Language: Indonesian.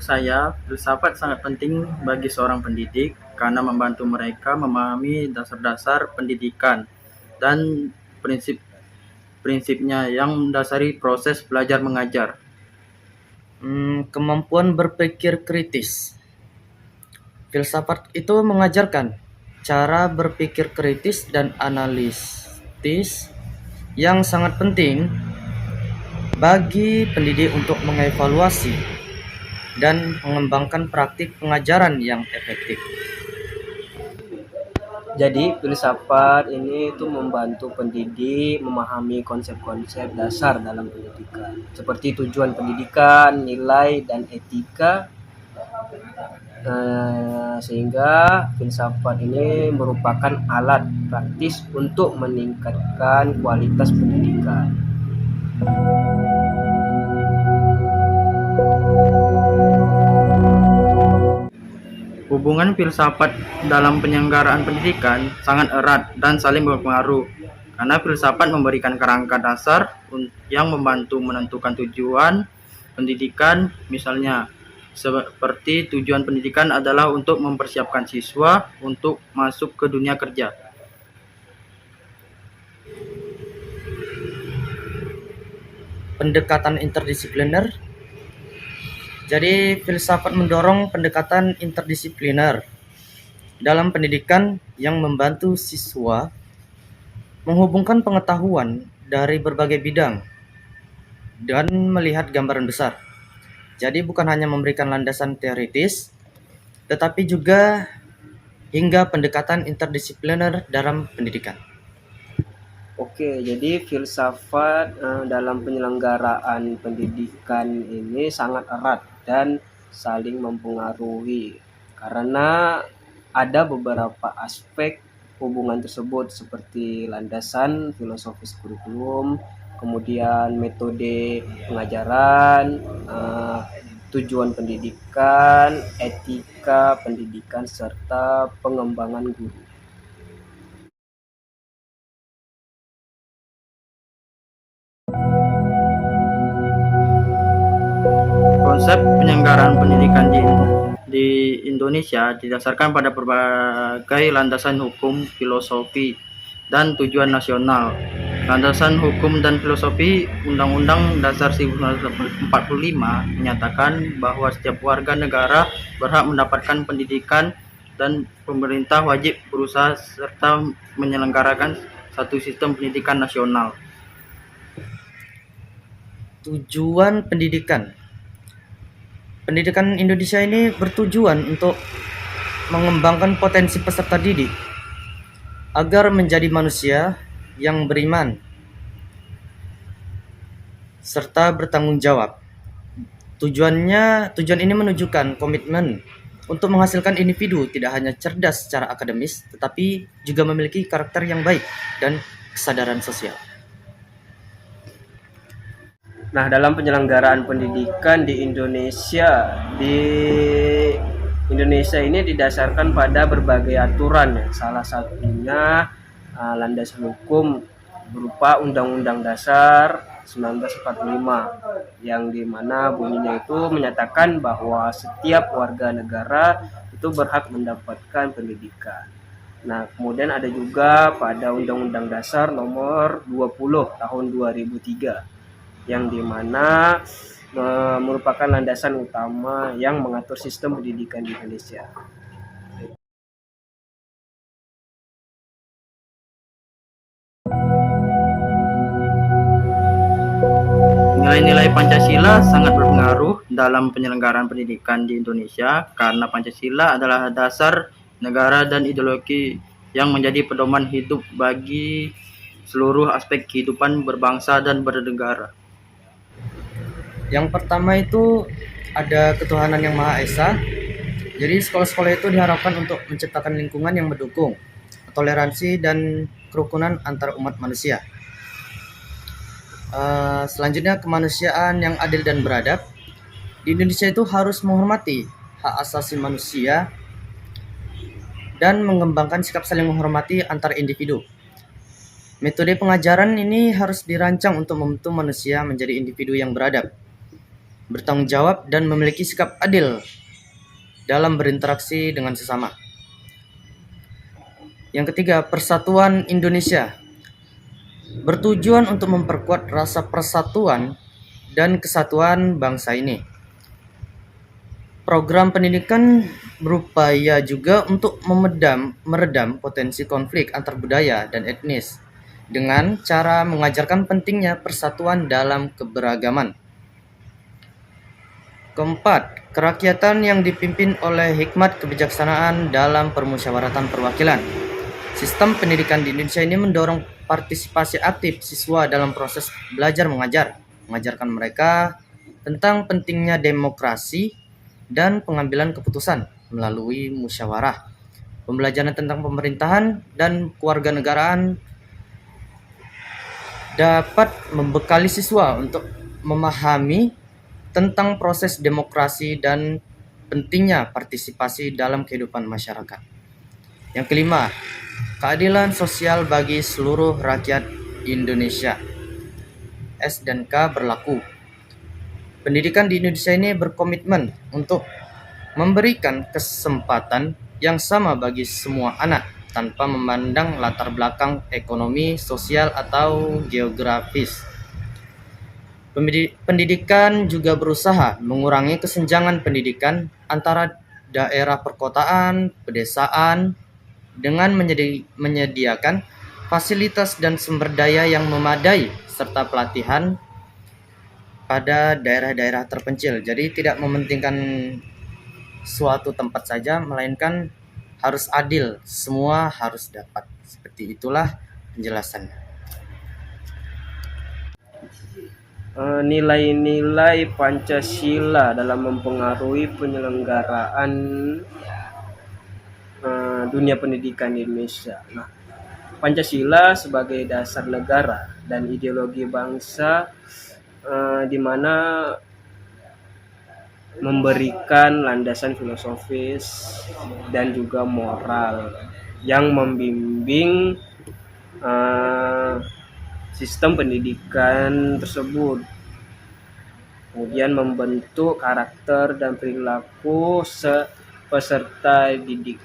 menurut saya, filsafat sangat penting bagi seorang pendidik karena membantu mereka memahami dasar-dasar pendidikan dan prinsip-prinsipnya yang mendasari proses belajar mengajar. Kemampuan berpikir kritis. Filsafat itu mengajarkan cara berpikir kritis dan analitis yang sangat penting bagi pendidik untuk mengevaluasi dan mengembangkan praktik pengajaran yang efektif. Jadi filsafat ini itu membantu pendidik memahami konsep-konsep dasar dalam pendidikan, seperti tujuan pendidikan, nilai, dan etika. Sehingga filsafat ini merupakan alat praktis untuk meningkatkan kualitas pendidikan. Hubungan filsafat dalam penyelenggaraan pendidikan sangat erat dan saling berpengaruh, karena filsafat memberikan kerangka dasar yang membantu menentukan tujuan pendidikan. Misalnya, seperti tujuan pendidikan adalah untuk mempersiapkan siswa untuk masuk ke dunia kerja. Pendekatan interdisipliner. Jadi filsafat mendorong pendekatan interdisipliner dalam pendidikan yang membantu siswa menghubungkan pengetahuan dari berbagai bidang dan melihat gambaran besar. Jadi bukan hanya memberikan landasan teoritis, tetapi juga hingga pendekatan interdisipliner dalam pendidikan. Oke, jadi filsafat dalam penyelenggaraan pendidikan ini sangat erat dan saling mempengaruhi karena ada beberapa aspek hubungan tersebut seperti landasan filosofis kurikulum, kemudian metode pengajaran, tujuan pendidikan, etika pendidikan, serta pengembangan guru. Konsep penyelenggaraan pendidikan di Indonesia didasarkan pada berbagai landasan hukum, filosofi, dan tujuan nasional. Landasan hukum dan filosofi Undang-Undang Dasar 1945 menyatakan bahwa setiap warga negara berhak mendapatkan pendidikan dan pemerintah wajib berusaha serta menyelenggarakan satu sistem pendidikan nasional. Tujuan pendidikan. Pendidikan Indonesia ini bertujuan untuk mengembangkan potensi peserta didik agar menjadi manusia yang beriman serta bertanggung jawab. Tujuan ini menunjukkan komitmen untuk menghasilkan individu tidak hanya cerdas secara akademis, tetapi juga memiliki karakter yang baik dan kesadaran sosial. Nah, dalam penyelenggaraan pendidikan di Indonesia ini didasarkan pada berbagai aturan ya. Salah satunya landasan hukum berupa Undang-Undang Dasar 1945 yang dimana bunyinya itu menyatakan bahwa setiap warga negara itu berhak mendapatkan pendidikan. Nah, kemudian ada juga pada Undang-Undang Dasar nomor 20 tahun 2003 yang dimana merupakan landasan utama yang mengatur sistem pendidikan di Indonesia. Nilai-nilai Pancasila sangat berpengaruh dalam penyelenggaraan pendidikan di Indonesia karena Pancasila adalah dasar negara dan ideologi yang menjadi pedoman hidup bagi seluruh aspek kehidupan berbangsa dan bernegara. Yang pertama itu ada ketuhanan yang Maha Esa. Jadi sekolah-sekolah itu diharapkan untuk menciptakan lingkungan yang mendukung toleransi dan kerukunan antar umat manusia. Selanjutnya kemanusiaan yang adil dan beradab. Di Indonesia itu harus menghormati hak asasi manusia dan mengembangkan sikap saling menghormati antar individu. Metode pengajaran ini harus dirancang untuk membentuk manusia menjadi individu yang beradab, bertanggung jawab, dan memiliki sikap adil dalam berinteraksi dengan sesama. Yang ketiga, Persatuan Indonesia bertujuan untuk memperkuat rasa persatuan dan kesatuan bangsa ini. Program pendidikan berupaya juga untuk meredam potensi konflik antar budaya dan etnis dengan cara mengajarkan pentingnya persatuan dalam keberagaman. Keempat, kerakyatan yang dipimpin oleh hikmat kebijaksanaan dalam permusyawaratan perwakilan. Sistem pendidikan di Indonesia ini mendorong partisipasi aktif siswa dalam proses belajar mengajar, mengajarkan mereka tentang pentingnya demokrasi dan pengambilan keputusan melalui musyawarah. Pembelajaran tentang pemerintahan dan kewarganegaraan dapat membekali siswa untuk memahami tentang proses demokrasi dan pentingnya partisipasi dalam kehidupan masyarakat. Yang kelima, keadilan sosial bagi seluruh rakyat Indonesia. S dan K berlaku. Pendidikan di Indonesia ini berkomitmen untuk memberikan kesempatan yang sama bagi semua anak tanpa memandang latar belakang ekonomi, sosial, atau geografis. Pendidikan juga berusaha mengurangi kesenjangan pendidikan antara daerah perkotaan, pedesaan, dengan menyediakan fasilitas dan sumber daya yang memadai serta pelatihan pada daerah-daerah terpencil. Jadi tidak mementingkan suatu tempat saja, melainkan harus adil, semua harus dapat. Seperti itulah penjelasannya. Nilai-nilai Pancasila dalam mempengaruhi penyelenggaraan dunia pendidikan di Indonesia. Nah, Pancasila sebagai dasar negara dan ideologi bangsa di mana memberikan landasan filosofis dan juga moral yang membimbing sistem pendidikan tersebut, kemudian membentuk karakter dan perilaku peserta didik